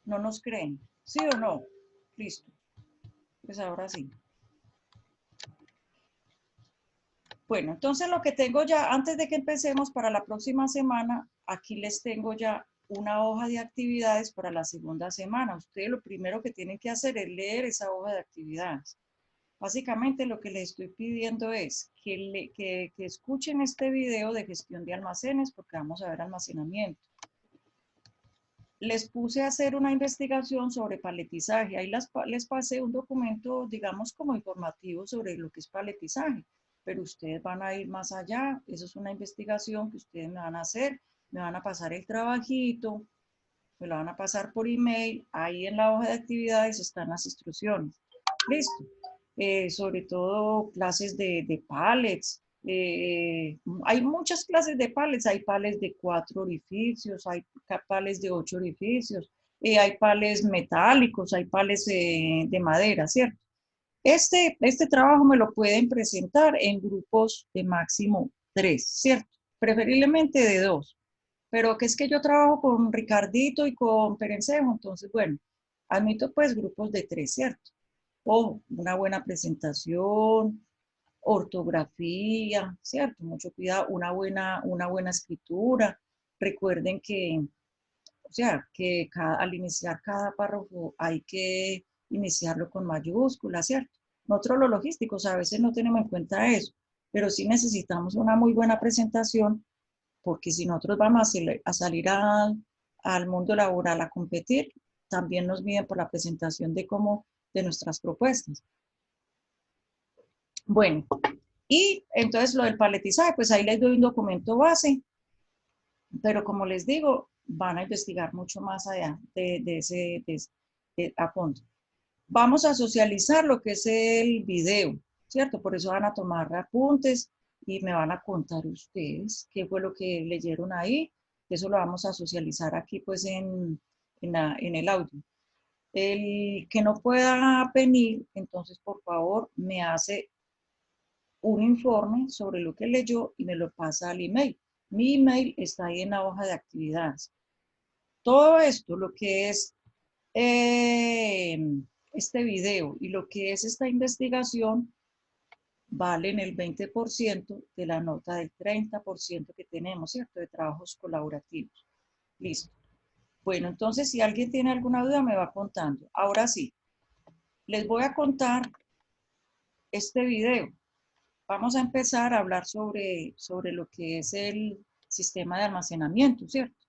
¿No nos creen? ¿Sí o no? Listo. Pues ahora sí. Bueno, entonces lo que tengo ya, antes de que empecemos para la próxima semana, aquí les tengo ya una hoja de actividades para la segunda semana. Ustedes lo primero que tienen que hacer es leer esa hoja de actividades. Básicamente lo que les estoy pidiendo es que escuchen este video de gestión de almacenes porque vamos a ver almacenamiento. Les puse a hacer una investigación sobre paletizaje. Ahí les pasé un documento, digamos, como informativo sobre lo que es paletizaje, pero ustedes van a ir más allá. Eso es una investigación que ustedes me van a hacer, me van a pasar el trabajito, me lo van a pasar por email. Ahí en la hoja de actividades están las instrucciones. Listo. Sobre todo clases de pallets. Hay muchas clases de pallets. Hay pallets de 4 orificios, hay pallets de 8 orificios, hay pallets metálicos, hay pallets de madera, ¿cierto? Este trabajo me lo pueden presentar en grupos de máximo 3, ¿cierto? Preferiblemente de 2. Pero que es que yo trabajo con Ricardito y con Perencejo, entonces, bueno, admito pues grupos de 3, ¿cierto? Ojo, una buena presentación, ortografía, ¿cierto? Mucho cuidado, una buena escritura. Recuerden que, o sea, que al iniciar cada párrafo hay que iniciarlo con mayúsculas, ¿cierto? Nosotros los logísticos a veces no tenemos en cuenta eso, pero sí necesitamos una muy buena presentación porque si nosotros vamos a salir al mundo laboral a competir, también nos miden por la presentación de nuestras propuestas. Bueno, y entonces lo del paletizaje, pues ahí les doy un documento base, pero como les digo, van a investigar mucho más allá a fondo. Vamos a socializar lo que es el video, ¿cierto? Por eso van a tomar apuntes y me van a contar ustedes qué fue lo que leyeron ahí. Eso lo vamos a socializar aquí pues en el audio. El que no pueda venir, entonces por favor me hace un informe sobre lo que leyó y me lo pasa al email. Mi email está ahí en la hoja de actividades. Todo esto, lo que es este video y lo que es esta investigación, valen el 20% de la nota del 30% que tenemos, ¿cierto? De trabajos colaborativos. Listo. Bueno, entonces si alguien tiene alguna duda me va contando. Ahora sí, les voy a contar este video. Vamos a empezar a hablar sobre lo que es el sistema de almacenamiento, ¿cierto?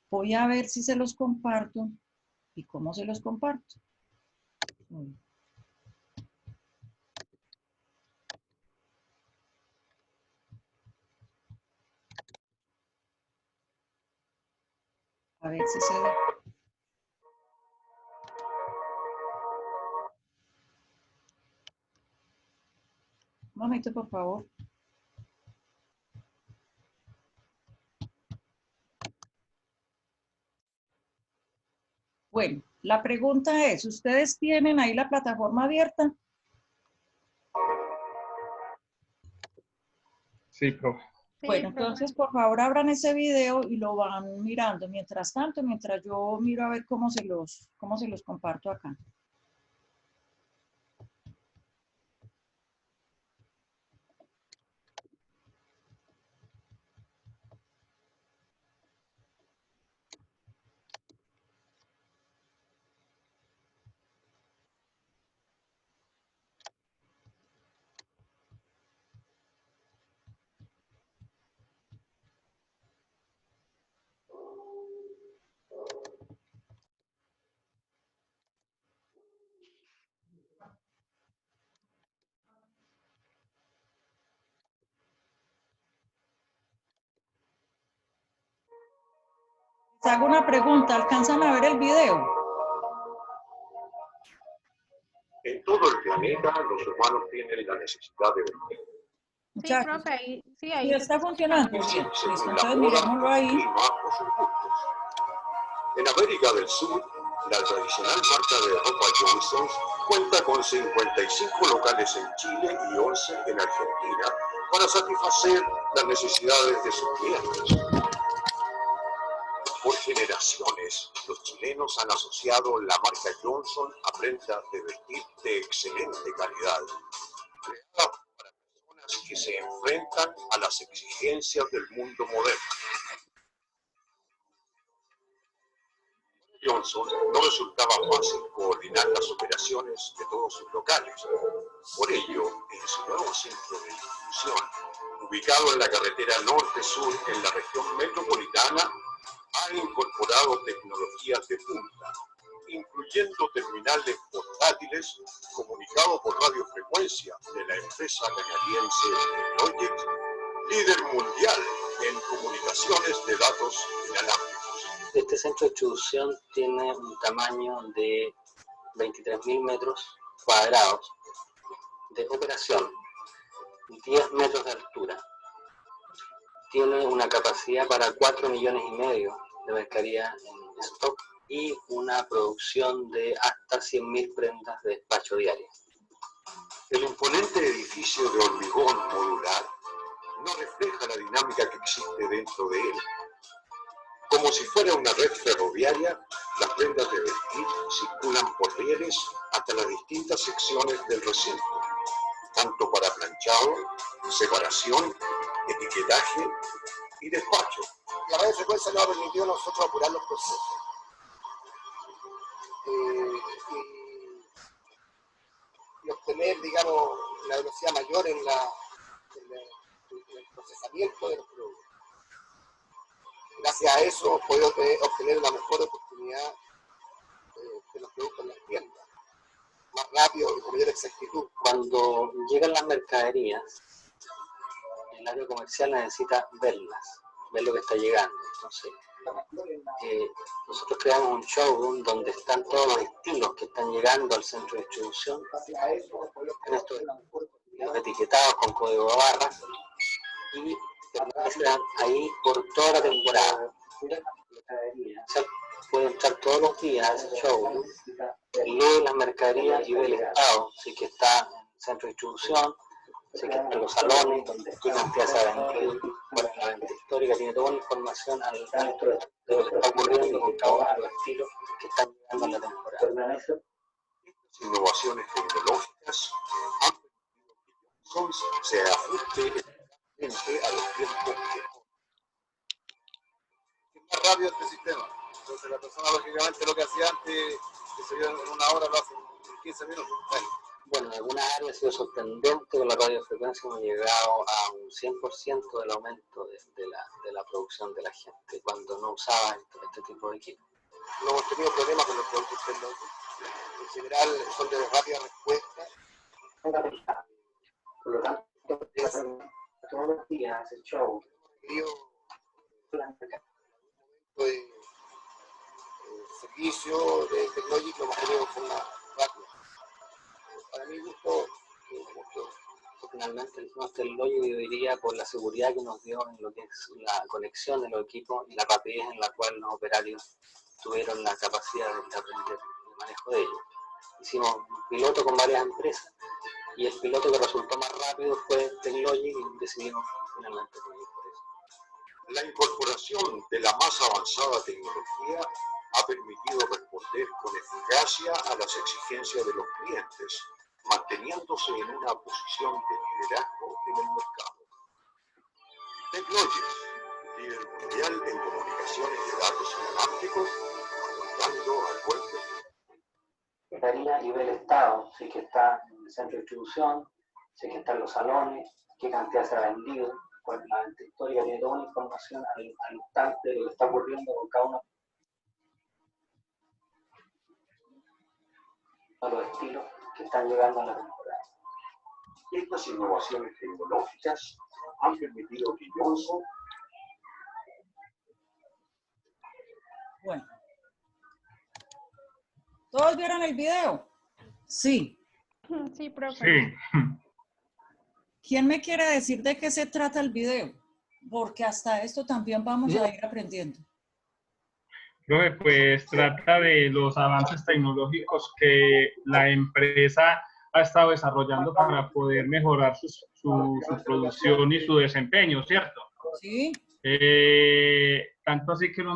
Voy a ver si se los comparto y cómo se los comparto. A ver si se ve. Un momento, por favor. Bueno, la pregunta es, ¿ustedes tienen ahí la plataforma abierta? Sí, profe. Bueno, entonces por favor abran ese video y lo van mirando. Mientras tanto, mientras yo miro a ver cómo se los comparto acá. Les hago una pregunta, ¿alcanzan a ver el video? En todo el planeta, los humanos tienen la necesidad de dormir. Muchachos, sí, profe, ahí, sí, ahí ¿sí está funcionando? Bien, listo, entonces mirémoslo ahí. Por sus gustos. En América del Sur, la tradicional marca de ropa Johnson's cuenta con 55 locales en Chile y 11 en Argentina para satisfacer las necesidades de sus clientes. Por generaciones, los chilenos han asociado la marca Johnson a prendas de vestir de excelente calidad, creadas para personas que se enfrentan a las exigencias del mundo moderno. Johnson no resultaba fácil coordinar las operaciones de todos sus locales. Por ello, en su nuevo centro de distribución, ubicado en la carretera norte-sur en la región metropolitana, ha incorporado tecnologías de punta, incluyendo terminales portátiles comunicados por radiofrecuencia de la empresa canadiense Technologies, líder mundial en comunicaciones de datos inalámbricos. Este centro de distribución tiene un tamaño de 23.000 metros cuadrados de operación, 10 metros de altura. Tiene una capacidad para 4,5 millones de mercadería en stock y una producción de hasta 100.000 prendas de despacho diario. El imponente edificio de hormigón modular no refleja la dinámica que existe dentro de él. Como si fuera una red ferroviaria, las prendas de vestir circulan por rieles hasta las distintas secciones del recinto, tanto para planchado, separación, etiquetaje y despacho. La radiofrecuencia nos ha permitido a nosotros apurar los procesos y obtener, digamos, una velocidad mayor en el procesamiento de los productos. Gracias a eso hemos podido obtener una mejor oportunidad de los productos en las tiendas, más rápido y con mayor exactitud. Cuando llegan las mercaderías, el área comercial necesita verlas, ver lo que está llegando. Entonces, nosotros creamos un showroom donde están todos los estilos que están llegando al centro de distribución, en estos los etiquetados con código de barras, y permanecen ahí por toda la temporada. O sea, puede entrar todos los días a ese showroom, lee las mercaderías y ve el estado, si que está en el centro de distribución, si que está en los salones, qué cantidad se ha vendido, cuál es la venta histórica, tiene toda la información al tanto de lo que está ocurriendo con cada uno de los estilos que están llegando en la temporada. Estas innovaciones tecnológicas han permitido que Johnson se ajuste a los tiempos que Es más rápido este sistema. Entonces la persona lógicamente lo que hacía antes, que se vio en una hora, lo hace en 15 minutos. Bueno, en algunas áreas ha sido sorprendente, con la radiofrecuencia hemos llegado a un 100% del aumento de la producción de la gente cuando no usaba este tipo de equipo. No hemos tenido problemas con los productos tecnológicos. En general son de rápida respuesta. Por lo tanto, todos los días el show de servicio de Technologies lo hemos tenido de forma rápida. Para mi gusto, finalmente el Master Logic diría por la seguridad que nos dio en lo que es la conexión de los equipos y la rapidez en la cual los operarios tuvieron la capacidad de aprender el manejo de ellos. Hicimos un piloto con varias empresas y el piloto que resultó más rápido fue Technologic y decidimos finalmente ir por eso. La incorporación de la más avanzada tecnología ha permitido responder con eficacia a las exigencias de los clientes, manteniéndose en una posición de liderazgo en el mercado. Technologies, líder mundial en comunicaciones de datos inalámbricos, apuntando al buen Estaría y ve el estado, si es que está en el centro de distribución, si es que está en los salones, qué cantidad se ha vendido, cuál es la venta histórica, tiene toda una información al instante de lo que está ocurriendo con cada uno de los estilos que están llegando a la temporada. Estas innovaciones tecnológicas han permitido que Johnson. Bueno. ¿Todos vieron el video? Sí. Sí, profe. Sí. ¿Quién me quiere decir de qué se trata el video? Porque hasta esto también vamos a ir aprendiendo. Profe, pues trata de los avances tecnológicos que la empresa ha estado desarrollando para poder mejorar su producción y su desempeño, ¿cierto? Sí. tanto así que lo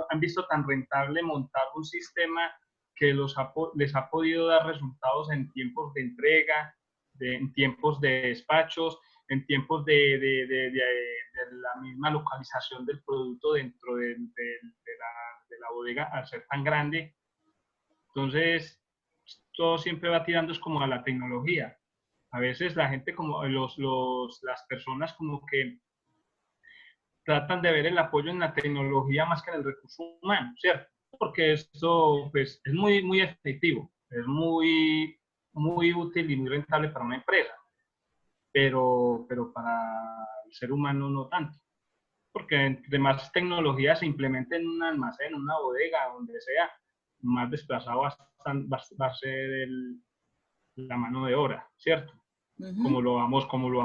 han visto tan rentable montar un sistema que les ha podido dar resultados en tiempos de entrega, en tiempos de despachos, en tiempos de la misma localización del producto dentro de la bodega al ser tan grande. Entonces, todo siempre va tirando es como a la tecnología. A veces la gente, como las personas como que tratan de ver el apoyo en la tecnología más que en el recurso humano, ¿cierto? Porque esto pues, es muy, muy efectivo, es muy, muy útil y muy rentable para una empresa, pero para el ser humano no tanto. Porque entre más tecnología se implemente en un almacén, en una bodega, donde sea, más desplazado va a ser la mano de obra, ¿cierto? Como lo ha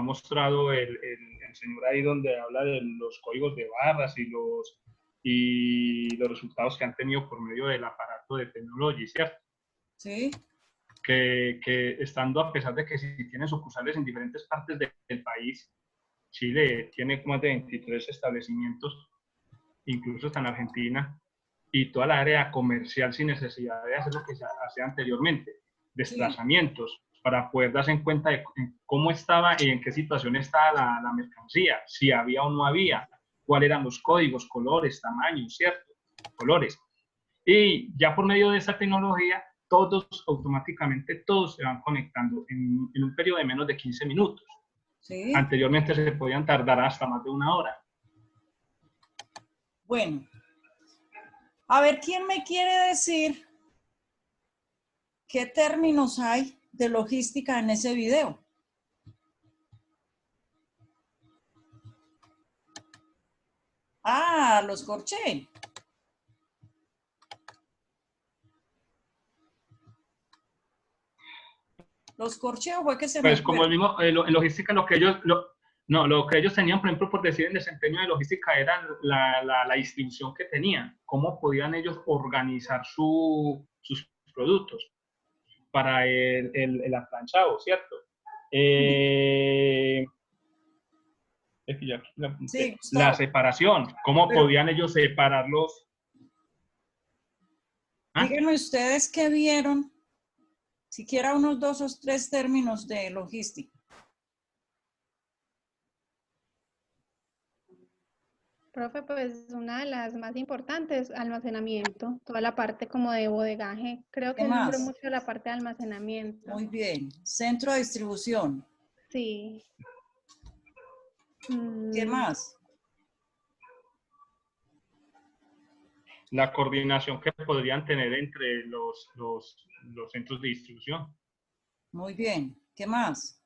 mostrado el señor ahí, donde habla de los códigos de barras y los resultados que han tenido por medio del aparato de Technology, ¿cierto? Sí. Que estando, a pesar de que si tienen sucursales en diferentes partes del país, Chile tiene más de 23 establecimientos, incluso está en Argentina, y toda la área comercial sin necesidad de hacer lo que se hacía anteriormente, desplazamientos, para poder darse en cuenta de cómo estaba y en qué situación estaba la mercancía, si había o no había, cuáles eran los códigos, colores, tamaños, ¿cierto? Colores. Y ya por medio de esa tecnología, automáticamente todos se van conectando en un periodo de menos de 15 minutos. Sí. Anteriormente se podían tardar hasta más de 1 hora. Bueno, a ver, ¿quién me quiere decir qué términos hay de logística en ese video? Ah, los corché. Los corché o fue que se pues me como fue. el mismo, en logística lo que ellos tenían, por ejemplo, por decir en desempeño de logística era la distribución que tenían, cómo podían ellos organizar sus productos para el aplanchado, ¿cierto? Sí, La Gustavo. separación, cómo Pero podían ellos separarlos. ¿Ah? díganme ustedes qué vieron, siquiera unos 2 o 3 términos de logística. Profe, pues una de las más importantes, almacenamiento, toda la parte como de bodegaje. Creo ¿Qué que él nombró más? mucho la parte de almacenamiento. Muy bien. Centro de distribución. Sí. ¿Qué más? La coordinación que podrían tener entre los centros de distribución. Muy bien. ¿Qué más?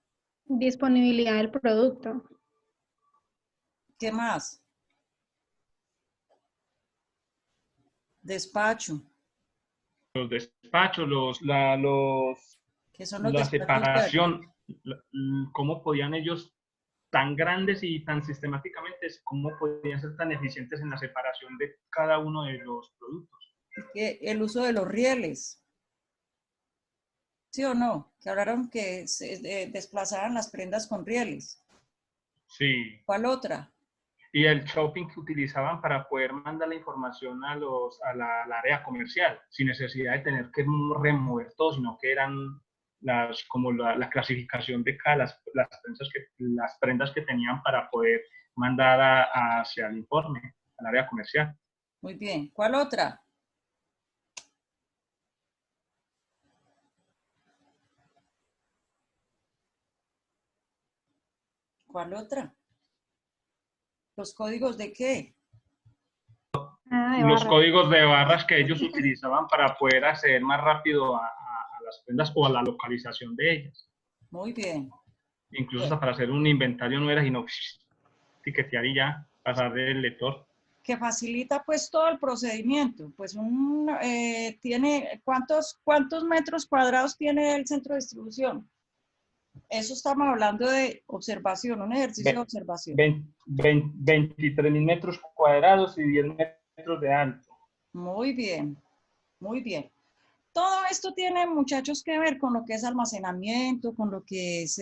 Disponibilidad del producto. ¿Qué más? Despacho. Los despachos, ¿Qué son los la despachos verdes? separación, cómo podían ellos tan grandes y tan sistemáticamente, cómo podían ser tan eficientes en la separación de cada uno de los productos. El uso de los rieles. ¿Sí o no? Que hablaron que se desplazaran las prendas con rieles. Sí. ¿Cuál otra? Y el shopping que utilizaban para poder mandar la información a la área comercial, sin necesidad de tener que remover todo, sino que eran como la clasificación de cada las prendas que tenían para poder mandar hacia el informe, al área comercial. Muy bien. ¿Cuál otra? ¿Cuál otra? ¿Los códigos de qué? Los códigos de barras que ellos utilizaban para poder acceder más rápido a las prendas o a la localización de ellas. Muy bien. Incluso Bien. hasta para hacer un inventario no era sino tiquetear y ya pasar del lector. Que facilita pues todo el procedimiento. Pues tiene, ¿cuántos metros cuadrados tiene el centro de distribución? Eso estamos hablando de observación, un ejercicio de observación. 23.000 metros cuadrados y 10 metros de alto. Muy bien, muy bien. Todo esto tiene, muchachos, que ver con lo que es almacenamiento, con lo que es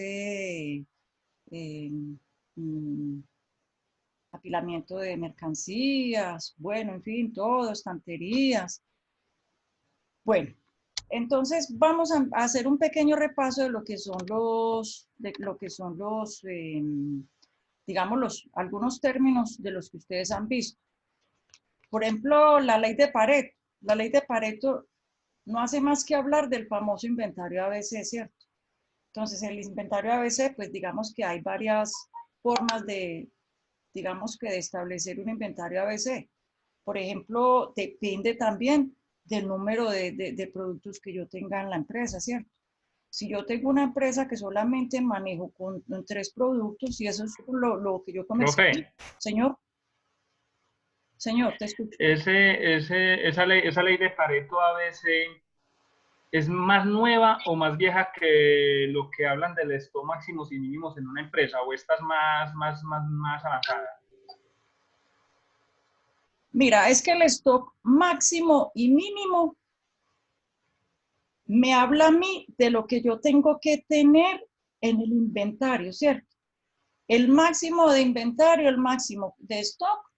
apilamiento de mercancías, bueno, en fin, todo, estanterías. Bueno, entonces vamos a hacer un pequeño repaso de lo que son digamos, algunos términos de los que ustedes han visto. Por ejemplo, la ley de Pareto. La ley de Pareto no hace más que hablar del famoso inventario ABC, ¿cierto? Entonces, el inventario ABC, pues digamos que hay varias formas de, digamos que de establecer un inventario ABC. Por ejemplo, depende también del número de productos que yo tenga en la empresa, ¿cierto? Si yo tengo una empresa que solamente manejo con 3 productos, y eso es lo que yo comercializo. Profe, Señor, te escucho. esa ley de Pareto a veces es más nueva o más vieja que lo que hablan del stock máximos y mínimos en una empresa, o esta es más avanzada. Mira, es que el stock máximo y mínimo me habla a mí de lo que yo tengo que tener en el inventario, ¿cierto? El máximo de inventario, el máximo de stock,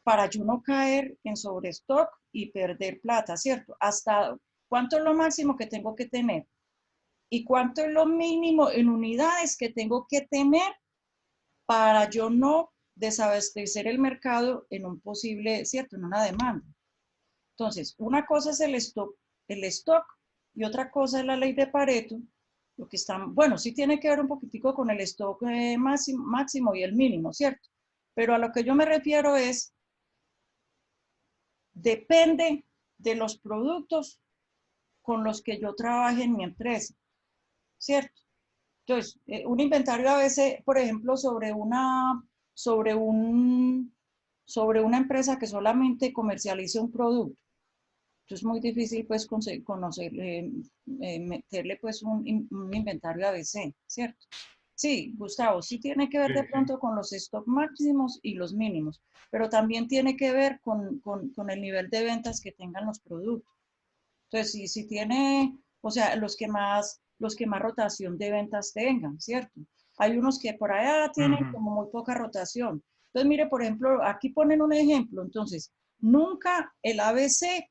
para yo no caer en sobrestock y perder plata, ¿cierto? Hasta cuánto es lo máximo que tengo que tener y cuánto es lo mínimo en unidades que tengo que tener para yo no desabastecer el mercado en un posible, ¿cierto? En una demanda. Entonces, una cosa es el stock y otra cosa es la ley de Pareto. Lo que están, bueno, sí tiene que ver un poquitico con el stock máximo y el mínimo, ¿cierto? Pero a lo que yo me refiero es, depende de los productos con los que yo trabaje en mi empresa, ¿cierto? Entonces, un inventario a veces, por ejemplo, sobre una empresa que solamente comercialice un producto. Entonces, es muy difícil, pues, meterle, pues, un inventario ABC, ¿cierto? Sí, Gustavo, sí tiene que ver de pronto con los stock máximos y los mínimos, pero también tiene que ver con el nivel de ventas que tengan los productos. Entonces, si tiene, o sea, los que más rotación de ventas tengan, ¿cierto? Hay unos que por allá tienen como muy poca rotación. Entonces, mire, por ejemplo, aquí ponen un ejemplo. Entonces, nunca el ABC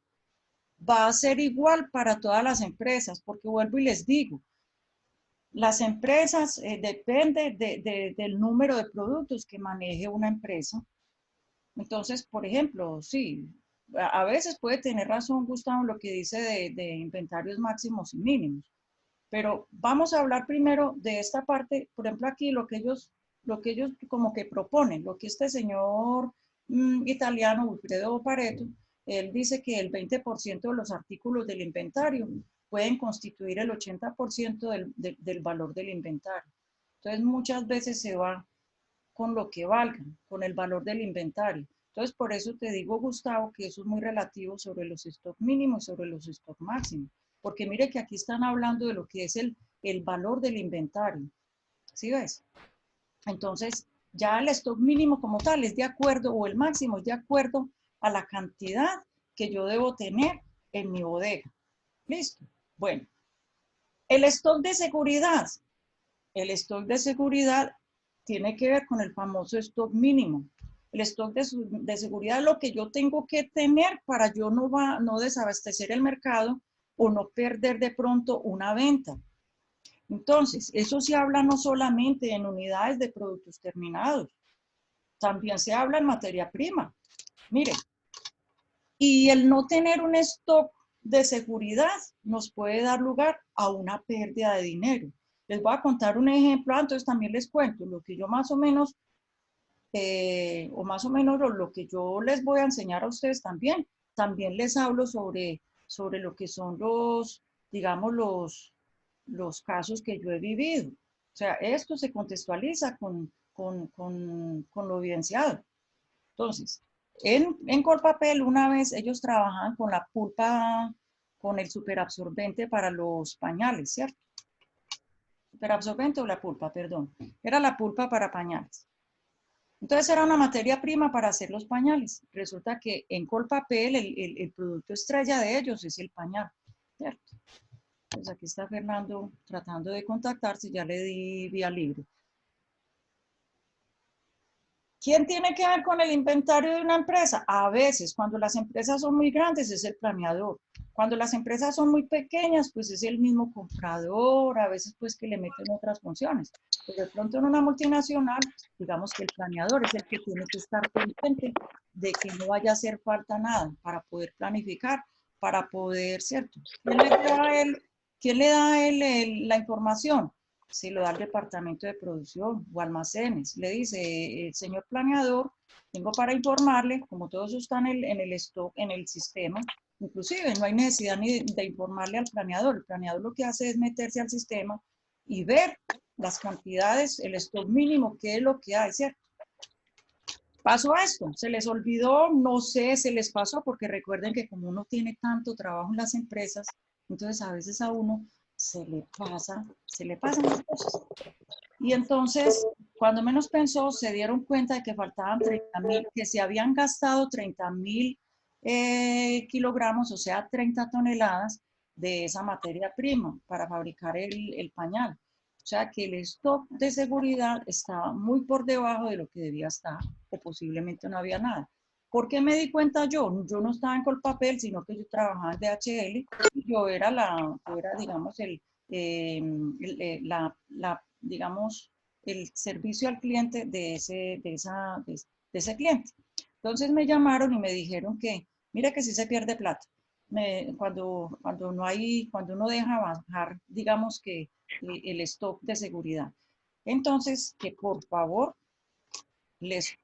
va a ser igual para todas las empresas, porque vuelvo y les digo, las empresas depende del número de productos que maneje una empresa. Entonces, por ejemplo, sí, a veces puede tener razón Gustavo en lo que dice de inventarios máximos y mínimos, pero vamos a hablar primero de esta parte, por ejemplo, aquí lo que ellos como que proponen, lo que este señor italiano, Wilfredo Pareto, él dice que el 20% de los artículos del inventario pueden constituir el 80% del valor del inventario. Entonces, muchas veces se va con lo que valgan, con el valor del inventario. Entonces, por eso te digo, Gustavo, que eso es muy relativo sobre los stock mínimos y sobre los stock máximos. Porque mire que aquí están hablando de lo que es el valor del inventario. ¿Sí ves? Entonces, ya el stock mínimo como tal es de acuerdo, o el máximo es de acuerdo a la cantidad que yo debo tener en mi bodega. ¿Listo? Bueno, el stock de seguridad. El stock de seguridad tiene que ver con el famoso stock mínimo. El stock de seguridad es lo que yo tengo que tener para yo no desabastecer el mercado o no perder de pronto una venta. Entonces, eso se habla no solamente en unidades de productos terminados, también se habla en materia prima. Miren, y el no tener un stock de seguridad nos puede dar lugar a una pérdida de dinero. Les voy a contar un ejemplo, entonces también les cuento lo que yo más o menos, lo que yo les voy a enseñar a ustedes también. También les hablo sobre lo que son digamos, los casos que yo he vivido. O sea, esto se contextualiza con lo evidenciado. Entonces, en Colpapel una vez ellos trabajaban con la pulpa, con el superabsorbente para los pañales, ¿cierto? Superabsorbente o la pulpa, perdón. Era la pulpa para pañales. Entonces era una materia prima para hacer los pañales. Resulta que en Colpapel el producto estrella de ellos es el pañal, ¿cierto? Pues aquí está Fernando tratando de contactarse, ya le di vía libre. ¿Quién tiene que ver con el inventario de una empresa? A veces, cuando las empresas son muy grandes, es el planeador. Cuando las empresas son muy pequeñas, pues es el mismo comprador, a veces pues que le meten otras funciones. Pero de pronto en una multinacional, digamos que el planeador es el que tiene que estar pendiente de que no vaya a hacer falta nada para poder planificar, para poder, ¿cierto? ¿Quién le da a él la información? Se lo da al departamento de producción o almacenes. Le dice, señor planeador, tengo para informarle, como todo eso está en el stock, en el sistema, inclusive no hay necesidad ni de informarle al planeador. El planeador lo que hace es meterse al sistema y ver las cantidades, el stock mínimo, qué es lo que hay, ¿cierto? Pasó esto, se les olvidó, no sé, se les pasó, porque recuerden que como uno tiene tanto trabajo en las empresas, entonces a veces a uno se le pasan las cosas. Y entonces, cuando menos pensó, se dieron cuenta de que faltaban 30.000, que se habían gastado 30.000 kilogramos, o sea, 30 toneladas de esa materia prima para fabricar el pañal. O sea, que el stock de seguridad estaba muy por debajo de lo que debía estar, o posiblemente no había nada. ¿Por qué me di cuenta yo? Yo no estaba en Colpapel, sino que yo trabajaba en DHL, y yo era, digamos, digamos, el servicio al cliente de ese cliente. Entonces me llamaron y me dijeron que, mira que sí se pierde plata. Cuando uno deja bajar, digamos que el stock de seguridad. Entonces, que por favor les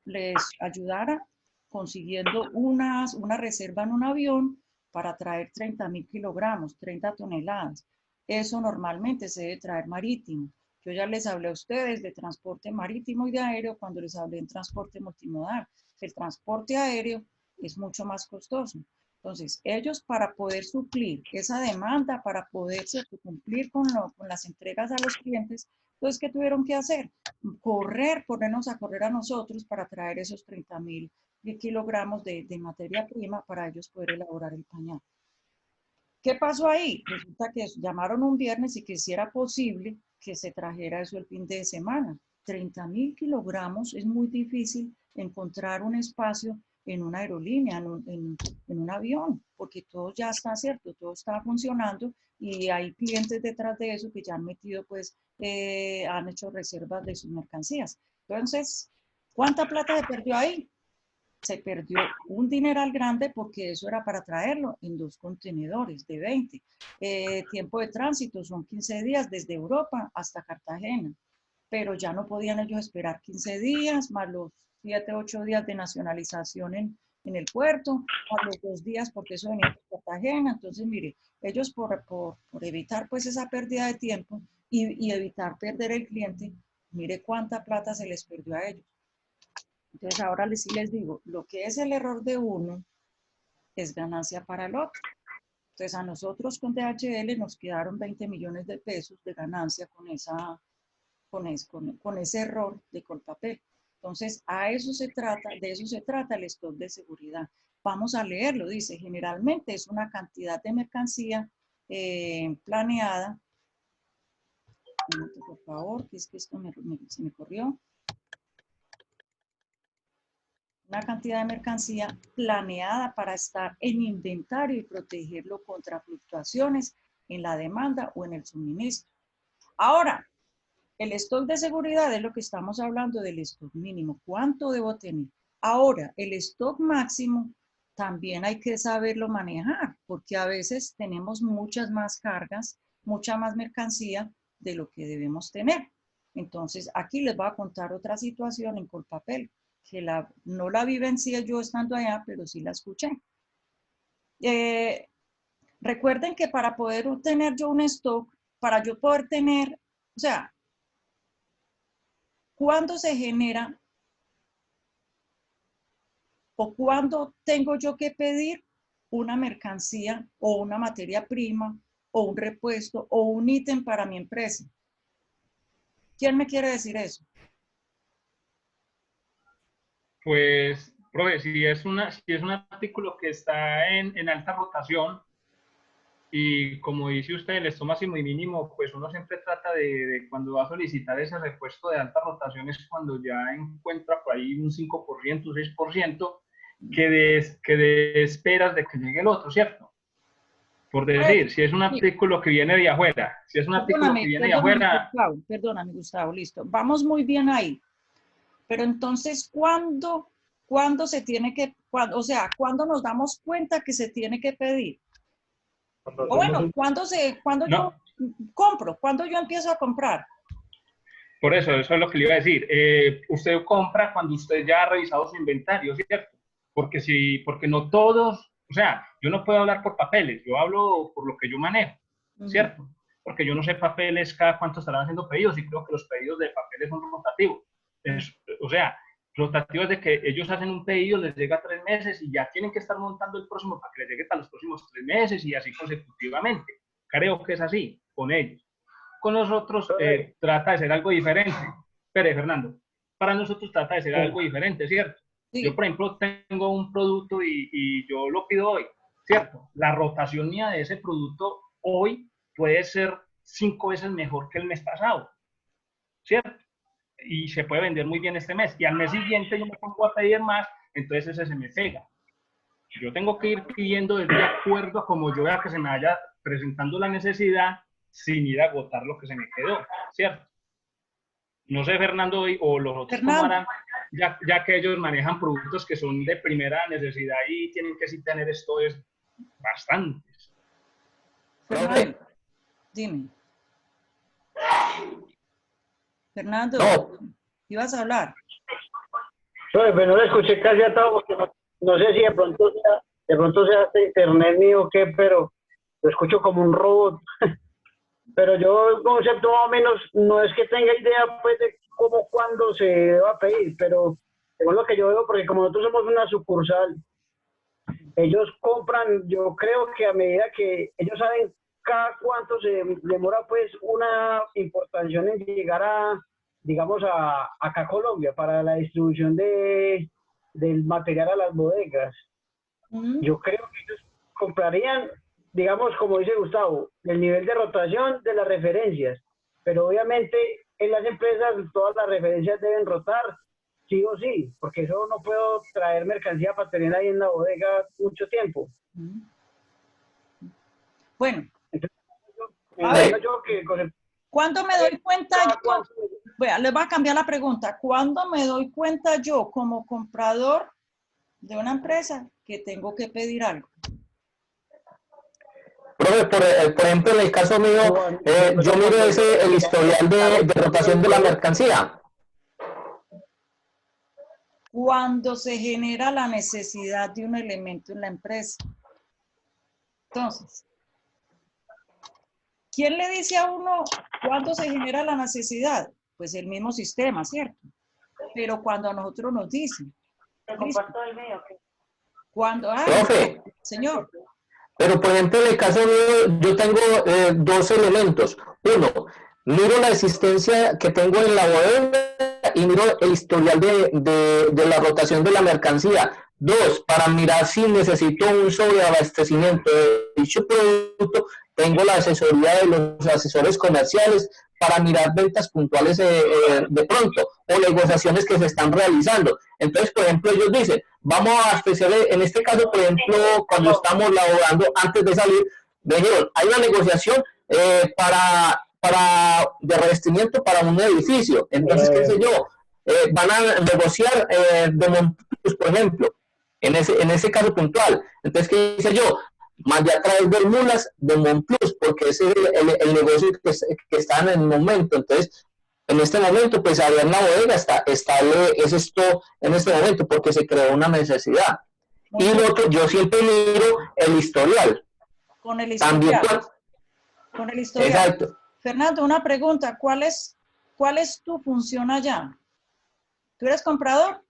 ayudara consiguiendo una reserva en un avión para traer 30.000 kilogramos, 30 toneladas. Eso normalmente se debe traer marítimo. Yo ya les hablé a ustedes de transporte marítimo y de aéreo cuando les hablé en transporte multimodal. El transporte aéreo es mucho más costoso. Entonces, ellos para poder suplir esa demanda, para poder cumplir con las entregas a los clientes, entonces, ¿qué tuvieron que hacer? Ponernos a correr a nosotros para traer esos 30.000 kilogramos de materia prima para ellos poder elaborar el pañal. ¿Qué pasó ahí? Resulta que llamaron un viernes y que si era posible que se trajera eso el fin de semana. 30.000 kilogramos es muy difícil encontrar un espacio en una aerolínea, en un avión, porque todo ya está cierto, todo está funcionando y hay clientes detrás de eso que ya han metido, pues, han hecho reservas de sus mercancías. Entonces, ¿cuánta plata se perdió ahí? Se perdió un dineral grande porque eso era para traerlo en 2 contenedores de 20. Tiempo de tránsito son 15 días desde Europa hasta Cartagena, pero ya no podían ellos esperar 15 días, más los 7, 8 días de nacionalización en el puerto, más los 2 días porque eso venía de Cartagena. Entonces, mire, ellos por evitar pues esa pérdida de tiempo y evitar perder el cliente, mire cuánta plata se les perdió a ellos. Entonces ahora sí les digo, lo que es el error de uno es ganancia para el otro. Entonces a nosotros con DHL nos quedaron 20 millones de pesos de ganancia con ese error de Colpapel. Entonces de eso se trata el stock de seguridad. Vamos a leerlo, dice, generalmente es una cantidad de mercancía planeada. Un momento, por favor, que es que esto se me corrió. Una cantidad de mercancía planeada para estar en inventario y protegerlo contra fluctuaciones en la demanda o en el suministro. Ahora, el stock de seguridad es lo que estamos hablando del stock mínimo. ¿Cuánto debo tener? Ahora, el stock máximo también hay que saberlo manejar, porque a veces tenemos muchas más cargas, mucha más mercancía de lo que debemos tener. Entonces, aquí les voy a contar otra situación en Colpapel, que no la vivencié yo estando allá, pero sí la escuché. Recuerden que para poder tener yo un stock, para yo poder tener, o sea, ¿cuándo se genera o cuándo tengo yo que pedir una mercancía o una materia prima o un repuesto o un ítem para mi empresa? ¿Quién me quiere decir eso? Pues, profe, si es un artículo que está en alta rotación, y como dice usted, el esto máximo y mínimo, pues uno siempre trata de cuando va a solicitar ese repuesto de alta rotación es cuando ya encuentra por ahí un 5%, un 6%, que de esperas de que llegue el otro, ¿cierto? Por decir, si es un artículo que viene de afuera, si es un artículo que viene de afuera... Perdóname, Gustavo, listo. Vamos muy bien ahí. Pero entonces, ¿cuándo se tiene que, o sea, cuándo nos damos cuenta que se tiene que pedir? O bueno, ¿cuándo yo compro? ¿Cuándo yo empiezo a comprar? Por eso es lo que le iba a decir. Usted compra cuando usted ya ha revisado su inventario, ¿cierto? Porque no todos, o sea, yo no puedo hablar por papeles, yo hablo por lo que yo manejo, ¿cierto? Porque yo no sé papeles cada cuánto estarán haciendo pedidos y creo que los pedidos de papeles son rotativos. O sea, rotativos de que ellos hacen un pedido, les llega 3 meses y ya tienen que estar montando el próximo para que les llegue para los próximos 3 meses y así consecutivamente. Creo que es así con ellos. Con nosotros trata de ser algo diferente. Espere, Fernando. Para nosotros trata de ser algo diferente, ¿cierto? Sí. Yo, por ejemplo, tengo un producto y yo lo pido hoy, ¿cierto? La rotación mía de ese producto hoy puede ser 5 veces mejor que el mes pasado, ¿cierto? Y se puede vender muy bien este mes. Y al mes siguiente yo me pongo a pedir más, entonces ese se me pega. Yo tengo que ir pidiendo de acuerdo a como yo vea que se me vaya presentando la necesidad sin ir a agotar lo que se me quedó, ¿cierto? No sé, Fernando, o los otros cómo harán, ya que ellos manejan productos que son de primera necesidad y tienen que sí tener esto es bastantes. Fernando, dime. Fernando, ¿ibas a hablar? Pero no le escuché casi a todo porque no sé si de pronto sea hasta internet mío o qué, pero lo escucho como un robot. Pero yo el concepto más o menos no es que tenga idea pues de cómo, cuándo se va a pedir, pero según lo que yo veo, porque como nosotros somos una sucursal, ellos compran, yo creo que a medida que ellos saben cada cuánto se demora pues una importación en llegar a, digamos, acá a Colombia para la distribución del material a las bodegas. Yo creo que ellos comprarían, digamos, como dice Gustavo, el nivel de rotación de las referencias, pero obviamente en las empresas todas las referencias deben rotar sí o sí, porque eso no puedo traer mercancía para tener ahí en la bodega mucho tiempo. Bueno, entonces, ¿cuándo me doy cuenta yo? Vea, les voy a cambiar la pregunta. ¿Cuándo me doy cuenta yo como comprador de una empresa que tengo que pedir algo? Profe, por ejemplo, en el caso mío, yo miro el historial de rotación de la mercancía. Cuando se genera la necesidad de un elemento en la empresa. Entonces, ¿quién le dice a uno cuándo se genera la necesidad? Pues el mismo sistema, ¿cierto? Pero cuando a nosotros nos dicen. Cuando, profe, señor. Pero, por ejemplo, en el caso mío, yo tengo 2 elementos. Uno, miro la existencia que tengo en la bodega y miro el historial de la rotación de la mercancía. 2, para mirar si necesito un sobreabastecimiento de dicho producto, tengo la asesoría de los asesores comerciales para mirar ventas puntuales de pronto o negociaciones que se están realizando. Entonces, por ejemplo, ellos dicen, vamos a especial, en este caso, por ejemplo, cuando estamos laborando antes de salir, me dijeron, hay una negociación de revestimiento para un edificio. Entonces, qué sé yo, van a negociar de montos, por ejemplo, en ese caso puntual. Entonces, ¿qué hice yo? Mandé a través del Mulas de Monplus, porque ese es el negocio que está en el momento. Entonces, en este momento, pues allá en la bodega está ese stock en este momento, porque se creó una necesidad. Y lo otro, yo siempre miro el historial. Con el historial. También, con el historial. Exacto. Fernando, una pregunta. ¿Cuál es tu función allá? ¿Tú eres comprador?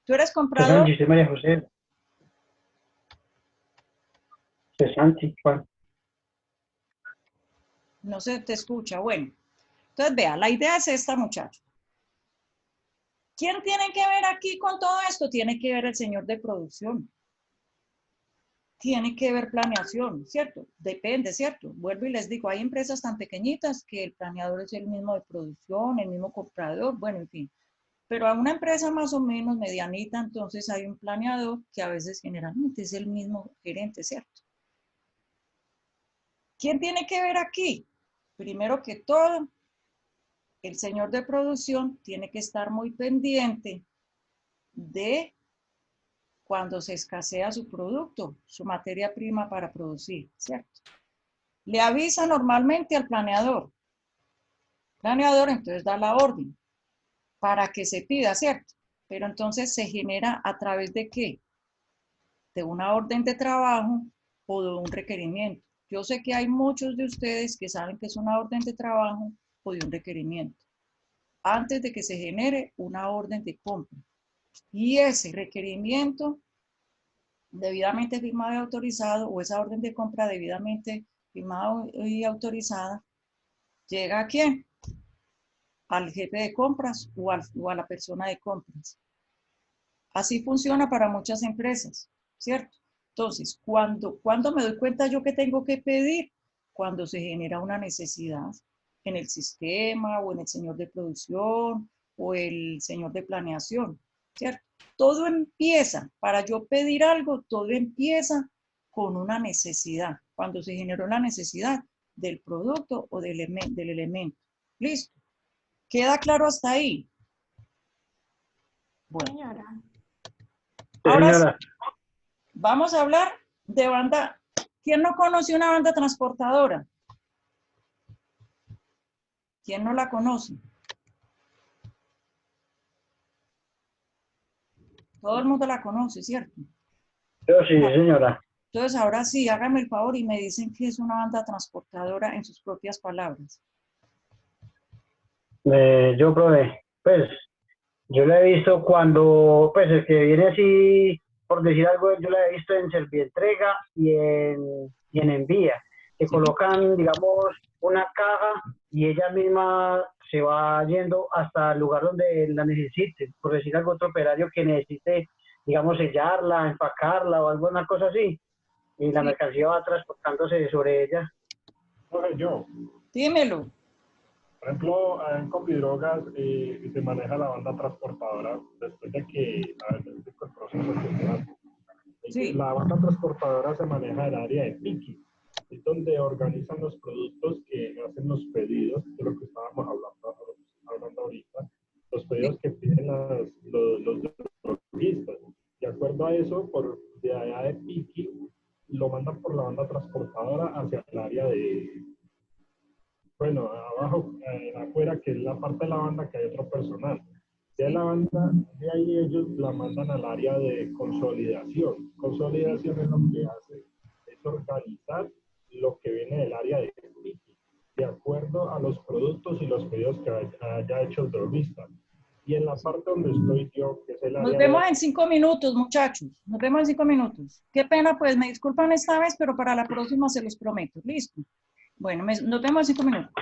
¿Tú eres comprador? Yo soy María José. No se te escucha. Bueno, entonces vea, la idea es esta, muchacho. ¿Quién tiene que ver aquí con todo esto? Tiene que ver el señor de producción. tiene que ver planeación, ¿cierto? Depende, ¿cierto? Vuelvo y les digo, hay empresas tan pequeñitas que el planeador es el mismo de producción, el mismo comprador, bueno, en fin. Pero a una empresa más o menos medianita, entonces hay un planeador que a veces generalmente es el mismo gerente, ¿cierto? ¿Quién tiene que ver aquí? Primero que todo, el señor de producción tiene que estar muy pendiente de cuando se escasea su producto, su materia prima para producir, ¿cierto? Le avisa normalmente al planeador. El planeador entonces da la orden para que se pida, ¿cierto? Pero entonces se genera a través de ¿qué? De una orden de trabajo o de un requerimiento. Yo sé que hay muchos de ustedes que saben que es una orden de trabajo o de un requerimiento, antes de que se genere una orden de compra. Y ese requerimiento debidamente firmado y autorizado, o esa orden de compra debidamente firmada y autorizada, ¿llega a quién? Al jefe de compras o a la persona de compras. Así funciona para muchas empresas, ¿cierto? Entonces, ¿cuándo me doy cuenta yo que tengo que pedir? Cuando se genera una necesidad en el sistema o en el señor de producción o el señor de planeación, ¿cierto? Todo empieza, para yo pedir algo, todo empieza con una necesidad, cuando se generó la necesidad del producto o del elemento. ¿Listo? ¿Queda claro hasta ahí? Bueno. Señora. Ahora sí, vamos a hablar de banda. ¿Quién no conoce una banda transportadora? ¿Quién no la conoce? Todo el mundo la conoce, ¿cierto? Yo sí, señora. Entonces, ahora sí, hágame el favor y me dicen que es una banda transportadora en sus propias palabras. Yo probé, pues, yo la he visto cuando, pues, el que viene así, por decir algo, yo la he visto en Servientrega y en Envía, que colocan, digamos, una caja y ella misma se va yendo hasta el lugar donde la necesite, por decir algo, otro operario que necesite, digamos, sellarla, empacarla o alguna cosa así, y la mercancía va transportándose sobre ella. Yo. Dímelo. Por ejemplo, en Compidrogas se maneja la banda transportadora después de que a veces el proceso sí. La banda transportadora se maneja en el área de picking, es donde organizan los productos que hacen los pedidos, de lo que estábamos hablando ahorita, los pedidos que piden los droguistas. De acuerdo a eso, de allá de picking, lo mandan por la banda transportadora hacia el área de... Bueno, abajo, afuera, que es la parte de la banda, que hay otro personal. De la banda, de ahí ellos la mandan al área de consolidación. Consolidación es lo que hace, es organizar lo que viene del área de picking, de acuerdo a los productos y los pedidos que haya hecho el drogista. Y en la parte donde estoy yo, que es el área... Nos vemos en 5 minutos, muchachos. Nos vemos en 5 minutos. Qué pena, pues, me disculpan esta vez, pero para la próxima se los prometo. ¿Listo? Bueno, nos vemos en 5 minutos.